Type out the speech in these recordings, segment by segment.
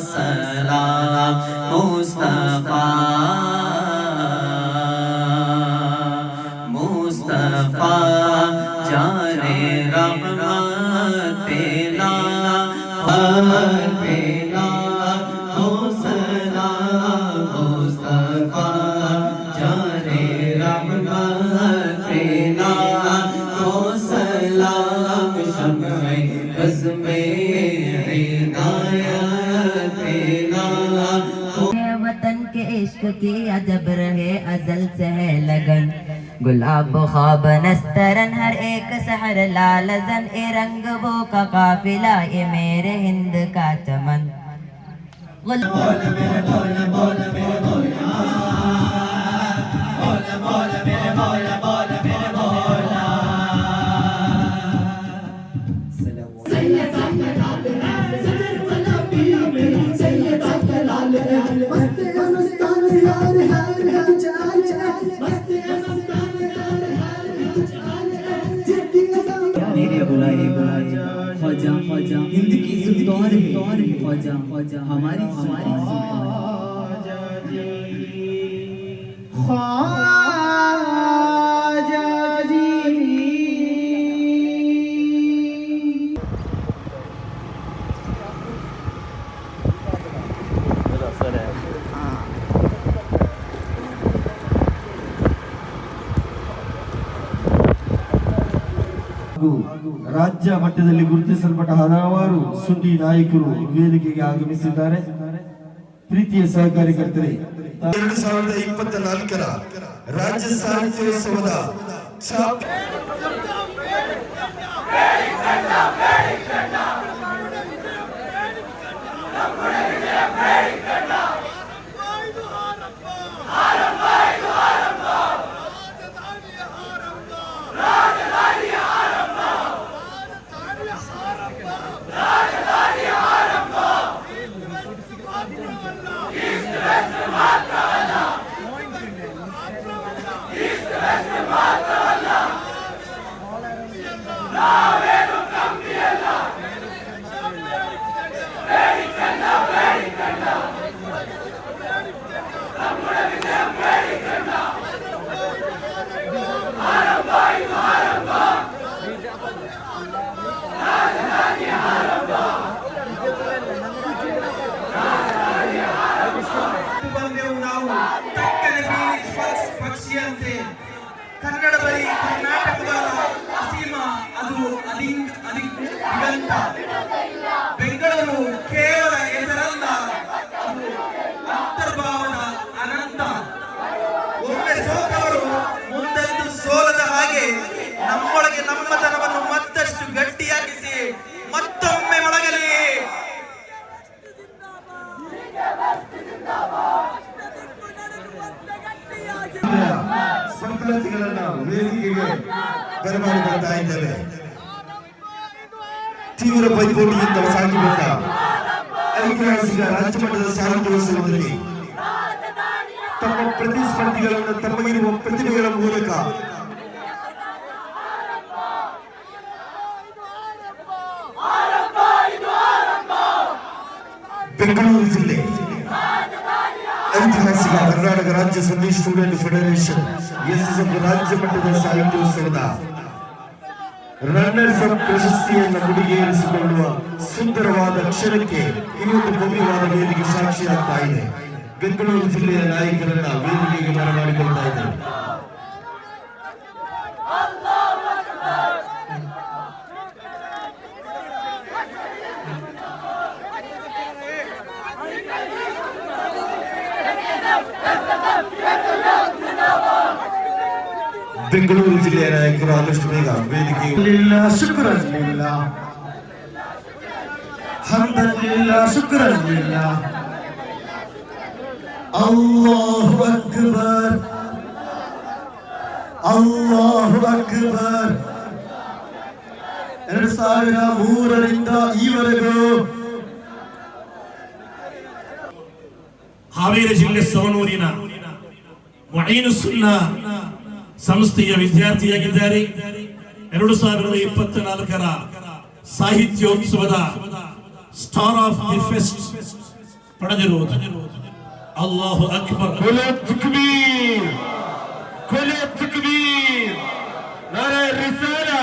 सलाम मुस्तफा मुस्तफा जाने रहमत पेला पेला हो सलाम मुस्तफा जाने रहमत पेला हो सलाम शम्मे बज़्मे वतन के इश्क की अजब रहे अजल से है लगन गुलाब ख्वाब नस्तरन हर एक सहर लालजन ए रंग वो का काफिला ये मेरे हिंद का चमन बोल मेरे बोल बोल मेरे बोल बोल मेरे बोल बोल मेरे बोल बुलाए ख्वाजा ख्वाजा हिंद की सुल्तान है ख्वाजा ख्वाजा हमारी ख्वाजा जी ರಾಜ್ಯ ಮಟ್ಟದಲ್ಲಿ ಗುರುತಿಸಲ್ಪಟ್ಟ ಹಲವಾರು ಸುದ್ದಿ ನಾಯಕರು ವೇದಿಕೆಗೆ ಆಗಮಿಸಿದ್ದಾರೆ. ಪ್ರೀತಿಯ ಸಹಕಾರಿಕರ್ತರೆ 2024ರ ರಾಜ್ಯ ಸಾಹಿತ್ಯೋತ್ಸವದ ಕನ್ನಡ ಬರೀ ಕರ್ನಾಟಕದ ಅಸೀಮ ಅದು ದಿಗಂತ ಬೆಂಗಳೂರು ಕೇವಲ ಹೆಸರಲ್ಲ ಅದು ಅಂತರ್ಭಾವದ ಅನಂತ ಒಮ್ಮೆ ಸೋತವರು ಮುಂದೆಂದು ಸೋಲದ ಹಾಗೆ ನಮ್ಮೊಳಗೆ ನಮ್ಮತನವನ್ನು ಮತ್ತಷ್ಟು ಗಟ್ಟಿಯಾಗಿಸಿ ಮತ್ತೊಮ್ಮೆ ಮೊಳಗಲಿ ಸಂಕ್ರಾಂತಿಗಳನ್ನ ವೇದಿಕೆಗೆ ಬರಮಾಡಿಕೊಳ್ತಾ ಇದ್ದೇವೆ. ತೀವ್ರ ಪೈಪೋಟಿಯಿಂದ ಸಾಗಿ ಬಂದ ಐತಿಹಾಸಿಕ ರಾಜ್ಯಮಟ್ಟದ ಸಾಹಿತ್ಯೋತ್ಸವದಲ್ಲಿ ತಮ್ಮ ಪ್ರತಿಸ್ಪರ್ಧಿಗಳನ್ನು ತಮಗಿರುವ ಪ್ರತಿಭೆಗಳ ಮೂಲಕ ಬೆಂಗಳೂರು ಜಿಲ್ಲೆ ಐತಿಹಾಸಿಕ ಕರ್ನಾಟಕ ರಾಜ್ಯ ಸಂದೇಶ್ ಸ್ಟೂಡೆಂಟ್ ಫೆಡರೇಷನ್ ಎಸ್ಎಸ್ಎಫ್ ರಾಜ್ಯ ಮಟ್ಟದ ಸಾಹಿತ್ಯೋತ್ಸವದ ರನ್ನರ್ಸ್ ಅಪ್ ಪ್ರಶಸ್ತಿಯನ್ನು ಮುಡಿಗೇರಿಸಿಕೊಳ್ಳುವ ಸುಂದರವಾದ ಕ್ಷಣಕ್ಕೆ ಇನ್ನೊಂದು ಭವ್ಯವಾದ ವೇದಿಕೆ ಸಾಕ್ಷಿಯಾಗ್ತಾ ಇದೆ. ಬೆಂಗಳೂರು ಜಿಲ್ಲೆಯ ನಾಯಕರನ್ನ ವೇದಿಕೆಗೆ ಬರಮಾಡಿಕೊಳ್ತಾ ಇದ್ದಾರೆ. ಬೆಂಗಳೂರು ಜಿಲ್ಲೆಯ ನಾಯಕರು ಆದಷ್ಟು ಬೇಗ ವೇದಿಕೆ ಶುಕ್ರನಿಲ್ಲ ಹಮ್ದಲ್ಲಿಲ್ಲ ಶುಕ್ರನಿಲ್ಲ ಅಲ್ಲಾಹು ಅಕ್ಬರ್ ಅಲ್ಲಾಹು ಅಕ್ಬರ್ 2003ರಿಂದ ಈವರೆಗೂ ಹಾವೇರಿ ಜಿಲ್ಲೆ ಸವಣೂರಿನ ಮುഈನು ಸುನ್ನಾ ಸಂಸ್ಥೆಯ ವಿದ್ಯಾರ್ಥಿಯಾಗಿದ್ದಾರೆ. 2024ರ ಸಾಹಿತ್ಯೋತ್ಸವದ ಸ್ಟಾರ್ ಆಫ್ ದಿ ಫೆಸ್ಟ್ ಪಡೆದಿರುವುದು. ಅಲ್ಲಾಹು ಅಕ್ಬರ್. ತಕ್ಬೀರ್, ನಾರೆ ರಿಸಾಲಾ.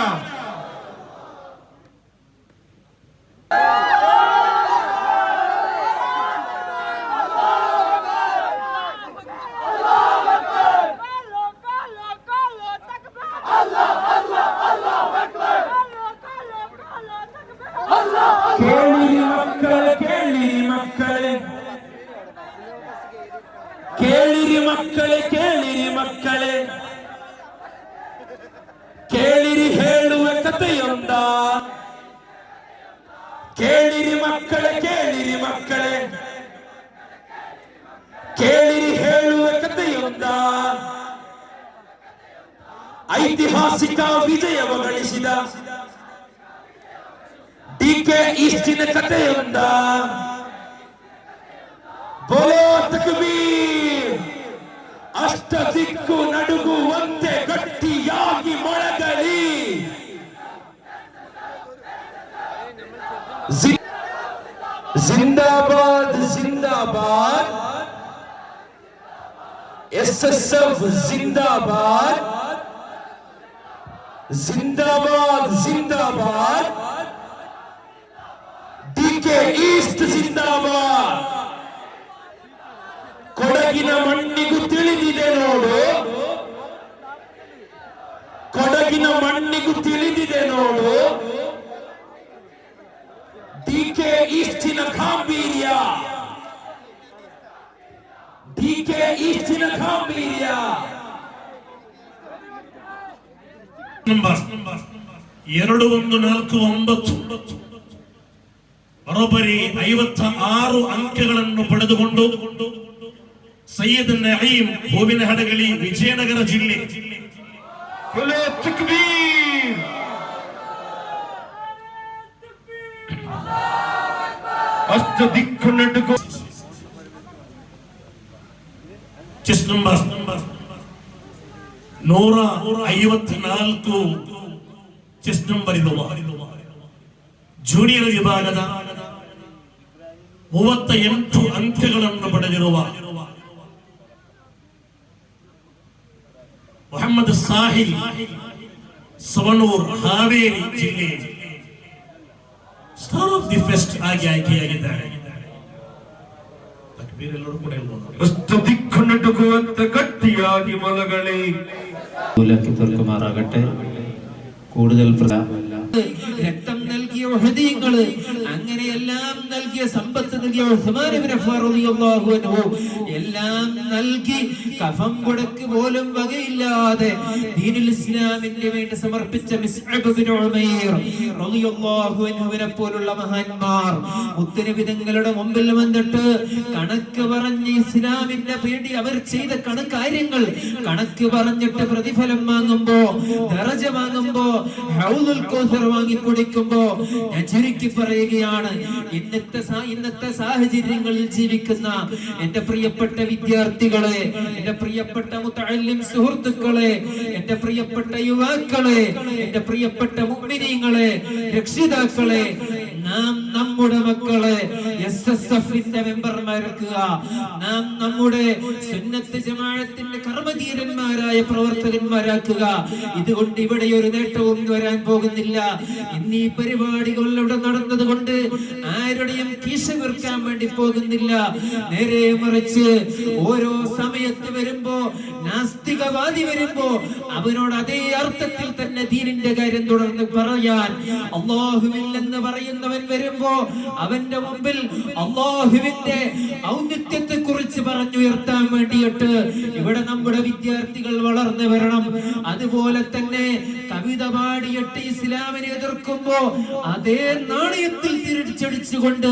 ಕೇಳಿರಿ ಮಕ್ಕಳೇ, ಕೇಳಿರಿ ಮಕ್ಕಳೇ, ಕೇಳಿರಿ ಮಕ್ಕಳೇ, ಕೇಳಿರಿ ಮಕ್ಕಳೇ, ಕೇಳಿರಿ ಹೇಳುವ ಕಥೆಯೊಂದ. ಕೇಳಿರಿ ಮಕ್ಕಳೇ, ಕೇಳಿರಿ ಮಕ್ಕಳೇ, ಕೇಳಿರಿ ಹೇಳುವ ಕಥೆಯೊಂದ. ಐತಿಹಾಸಿಕ ವಿಜಯವ ಗಳಿಸಿದ ಡಿಕೆ ಈಸ್ಟಿನ ಕಥೆಯೊಂದ. ಬೋಲೋ ತಕ್ಬೀರ್. ಅಷ್ಟ ದಿಕ್ಕು ನಡುಗುವಂತೆ ಗಟ್ಟಿಯಾಗಿ ಮೊಳಗಲಿ. ಜಿಂದಾಬಾದ್ ಜಿಂದಾಬಾದ್, ಎಸ್ಎಸ್ಎಫ್ ಜಿಂದಾಬಾದ್, ಜಿಂದಾಬಾದ್ ಜಿಂದಾಬಾದ್, ಡಿಕೆ ಈಸ್ಟ್ ಜಿಂದಾಬಾದ್. ಕೊಡಗಿನ ಮಣ್ಣಿಗೂ ತಿಳಿದಿದೆ ನೋಡು, ಕೊಡಗಿನ ಮಣ್ಣಿಗೂ ತಿಳಿದಿದೆ ನೋಡು ಡಿಕೆ ಈಸ್ಟಿನ ಗಾಂಭೀರ್ಯ, ಡಿಕೆ ಈಸ್ಟಿನ ಗಾಂಭೀರ್ಯ. ನಂಬರ್ 2149 ಬರೋಬ್ಬರಿ 56 ಅಂಕಗಳನ್ನು ಪಡೆದುಕೊಂಡು ಸೈಯದ್ ನঈಂ ಹೂವಿನಹಡಗಲಿ, ವಿಜಯನಗರ ಜಿಲ್ಲೆ. ತಕ್ಬೀರ್, ಅಷ್ಟ ದಿಕ್ಕು ನಡುಗು. ಚೆಸ್ ನಂಬರ್ 154 ಚೆಸ್ ನಂಬರ್ ಇರುವ ಜೂನಿಯರ್ ವಿಭಾಗದ 38 ಅಂಕಗಳನ್ನು ಪಡೆದಿರುವ ಮೊಹಮ್ಮದ್ ಸಾಹಿಲ್, ಸವಣೂರ್, ಹಾವೇರಿ ಜಿಲ್ಲೆ ಸ್ಟಾರ್ ಆಫ್ ದಿ ಫೆಸ್ಟ್ ಆಗಿ ಆಯ್ಕೆಯಾಗಿದ್ದಾರೆ. ಬೇರೆಲ್ಲರೂ ಕೂಡ ಅಷ್ಟ ದಿಕ್ಕು ನಡುಗುವಂತ ಗಟ್ಟಿಯಾಗಿ ಮೊಳಗಲಿ. തോൽക്കുമാറാകട്ടെ. കൂടുതൽ രക്തം നൽകിയ ഉഹദീങ്ങള്, അങ്ങനെയെല്ലാം നൽകിയ സമ്പത്ത് നൽകിയ ഉസ്മാൻ ഇബ്നു അഫ്ഫാൻ റളിയല്ലാഹു അൻഹു എല്ലാം നൽകി കഫം കൊടുക്ക് പോലും വകയില്ലാതെ ദീനുൽ ഇസ്ലാമിന് വേണ്ടി സമർപ്പിച്ച മിസ്അബ് ഇബ്നു ഉമൈർ റളിയല്ലാഹു അൻഹുവിനെ പോലുള്ള മഹാന്മാർ മുത്തനബിതങ്ങളുടെ മുമ്പിൽ വന്നിട്ട് കണക്ക് പറഞ്ഞ് ഇസ്ലാമിന്റെ വേണ്ടി അവർ ചെയ്ത കാര്യങ്ങൾ കണക്ക് പറഞ്ഞിട്ട് പ്രതിഫലം വാങ്ങുമ്പോ, ദറജ വാങ്ങുമ്പോ, ഹൗദുൽ കൗസർ വാങ്ങി കുടിക്കുമ്പോ ഞാൻ ചുരുക്കി പറയുകയാണ്, ഇന്നത്തെ സാഹചര്യങ്ങളിൽ ജീവിക്കുന്ന എന്റെ പ്രിയപ്പെട്ട വിദ്യാർത്ഥികളെ, എന്റെ പ്രിയപ്പെട്ട മുതഅല്ലിം സുഹൃത്തുക്കളെ, എന്റെ പ്രിയപ്പെട്ട യുവാക്കളെ, എന്റെ പ്രിയപ്പെട്ട മുഅ്മിനീങ്ങളെ, രക്ഷിതാക്കളെ, നാം നമ്മുടെ മക്കളെ എസ്എസ്എഫിന്റെ മെമ്പർമാരാക്കുക. നാം നമ്മുടെ സുന്നത്ത് ജമാഅത്തിന്റെ കർമ്മധീരന്മാരായ പ്രവർത്തകന്മാരാക്കുക. ഇതുകൊണ്ട് ഇവിടെ ഒരു നേട്ടവും വരാൻ പോകുന്നില്ല. ഇന്നീ പരിപാടികൾ ഇവിടെ നടന്നത് കൊണ്ട് ആരുടെയും കീശ വീർക്കാൻ വേണ്ടി പോകുന്നില്ല. നേരെ മറിച്ച് ഓരോ സമയത്ത് വരുമ്പോ, നാസ്തികവാദി വരുമ്പോ അവനോട് അതേ അർത്ഥത്തിൽ തന്നെ ദീനിന്റെ കാര്യം തുടർന്ന് പറയാൻ, അല്ലാഹുവില്ലെന്ന് പറയുന്നവൻ വരുമ്പോ അവന്റെ മുമ്പിൽ അല്ലാഹുവിന്റെ ഔന്നിത്യത്തെ കുറിച്ച് പറഞ്ഞുയർത്താൻ വേണ്ടിയിട്ട് ഇവിടെ നമ്മുടെ വിദ്യാർത്ഥികൾ വളർന്നു വരണം. അതുപോലെ തന്നെ കവിത പാടിയിട്ട് ഇസ്ലാമിനെ എതിർക്കുമ്പോ അതേ നാണയത്തിൽ തിരിച്ചടിച്ചുകൊണ്ട്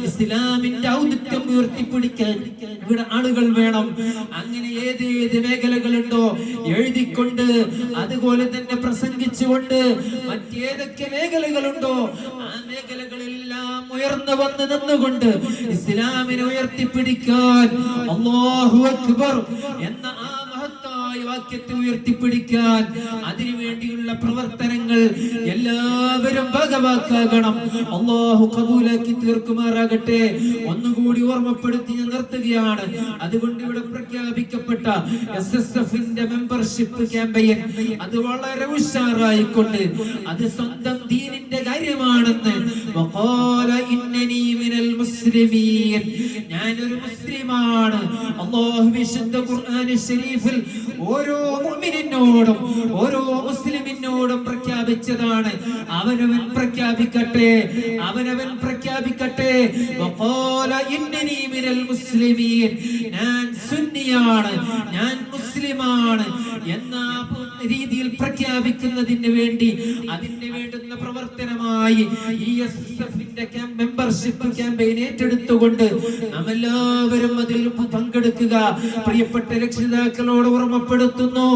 ഇസ്ലാമിന്റെ ഔന്നിത്യം ഉയർത്തിപ്പിടിക്കാൻ ഇവിടെ ആളുകൾ വേണം. അങ്ങനെ ഏതേത് മേഖലകളുണ്ടോ എഴുതിക്കൊണ്ട്, അതുപോലെ തന്നെ പ്രസംഗിച്ചുകൊണ്ട്, മറ്റേതൊക്കെ മേഖലകളുണ്ടോ ആ മേഖലകളെല്ലാം ഉയർന്നു വന്ന് നിന്നുകൊണ്ട് ഇസ്ലാമിനെ ഉയർത്തിപ്പിടിക്കാൻ അല്ലാഹു അക്ബർ എന്ന ആ മഹത്തായ മുദ്രാവാക്യത്തെ ഉയർത്തിപ്പിടിക്കാൻ അതിനുവേണ്ടിയുള്ള പ്രവർത്തനങ്ങൾ എല്ലാവരും ഭാഗവാക്കാകണം. അല്ലാഹു കബൂലാക്കി തീർക്കുമാറാകട്ടെ. ഒന്നുകൂടി ഓർമ്മപ്പെടുത്തി ഞാൻ നിർത്തുകയാണ്. അതുകൊണ്ട് ഇവിടെ പ്രഖ്യാപിക്കപ്പെട്ട SSFന്റെ മെമ്പർഷിപ്പ് ക്യാമ്പയിൻ അത് വളരെ ഉഷാറായിക്കൊണ്ട് അത് സ്വന്തം ദീനിന്റെ കാര്യമാണെന്ന് വഖാല ഇന്നനി മിനൽ മുസ്ലിമീൻ, ഞാനൊരു മുസ്ലിമാണ്. അല്ലാഹു വിശുദ്ധ ഖുർആൻ ശരീഫിൽ ഓരോ മുഅ്മിനിനോടും ഓരോ മുസ്ലിമിനോടും പ്രഖ്യാപിച്ചതാണ്. അവനവൻ പ്രഖ്യാപിക്കട്ടെ, അവനവൻ പ്രഖ്യാപിക്കട്ടെ. വഖാല ഇന്നനി മിനൽ മുസ്ലിമീൻ, ഞാൻ സുന്നിയാണ്, ഞാൻ മുസ്ലിമാണ് എന്ന രീതിയിൽ പ്രഖ്യാപിക്കുന്നതിന് വേണ്ടി അതിന് വേണ്ടുന്ന പ്രവർത്തനമായി ഈ SSFന്റെ മെമ്പർഷിപ്പ് ക്യാമ്പയിൻ ഏറ്റെടുത്തുകൊണ്ട് നാം എല്ലാവരും അതിൽ പങ്കെടുക്കുക. പ്രിയപ്പെട്ട രക്ഷിതാക്കളോട് ഓർമ്മപ്പെടുത്തുന്നു,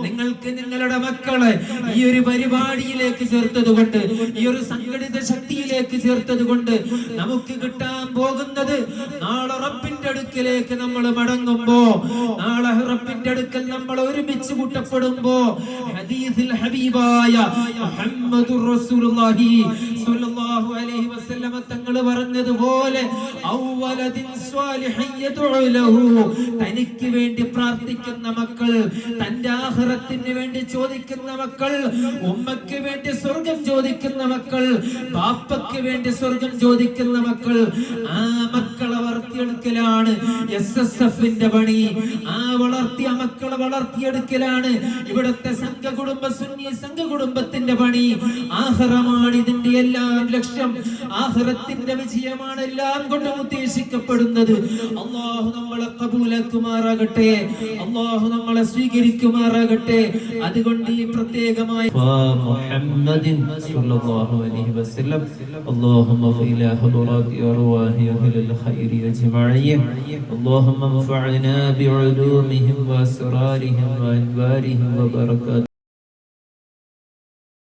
നിങ്ങൾക്ക് നിങ്ങളുടെ മക്കളെ ഈ ഒരു പരിപാടിയിലേക്ക് ചേർത്തതുകൊണ്ട്, ഈ ഒരു സംഘടിത ശക്തിയിലേക്ക് ചേർത്തതുകൊണ്ട് നമുക്ക് കിട്ടാൻ പോകുന്നത് നാളെ റബ്ബിന്റെ അടുക്കലേക്ക് നമ്മൾ മടങ്ങുമ്പോ, നാളെ റബ്ബിന്റെ അടുക്കൽ നമ്മൾ ഒരുമിച്ച് കൂട്ടപ്പെടുമ്പോ ഹദീസിൽ ഹബീബായ മുഹമ്മദുർ റസൂലുള്ളാഹി സ്വല്ലല്ലാഹു അലൈഹി വസല്ലം തങ്ങൾ പറഞ്ഞതുപോലെ ഔവലദിൻ സ്വാലിഹിൻ യദഉ ലഹു, തനിക്ക് വേണ്ടി പ്രാർത്ഥിക്കുന്ന മക്കൾ, തന്റെ ആഖിറത്തിന് വേണ്ടി ചോദിക്കുന്ന മക്കൾ, ഉമ്മക്ക് വേണ്ടി സ്വർഗ്ഗം ചോദിക്കുന്ന മക്കൾ, ബാപ്പക്ക് വേണ്ടി സ്വർഗ്ഗം ചോദിക്കുന്ന മക്കൾ, ആ മക്കളെ വളർത്തിയെടുക്കലാണ് SSFന്റെ പണി. ആ വളർത്തിയ മക്കളെ വളർത്തിയെടുക്കലാണ് ഇവിടുത്തെ സംഘകുടുംബ സുന്നി സംഘകുടുംബത്തിന്റെ പണി. ആഖിറമാണ് ഇതിന്റെ എല്ലാം ലക്ഷ്യം, ആഖിറത്തിന്റെ വിജയമാണ് എല്ലാം കൊണ്ട് ഉദ്ദേശിക്കപ്പെടുന്നത്. അല്ലാഹു നമ്മളെ കബൂലാക്കുമാറാകട്ടെ, അല്ലാഹു നമ്മളെ സ്വീകരിക്കുമാറാകട്ടെ. അതുകൊണ്ട് ഈ പ്രത്യേകമായി മുഹമ്മദിൻ സ്വല്ലല്ലാഹു അലൈഹി വസല്ലം اللهم إلى حضرات أرواح أهل الخير أجمعين اللهم انفعنا بعلومهم وأسرارهم وأنوارهم وبركاتهم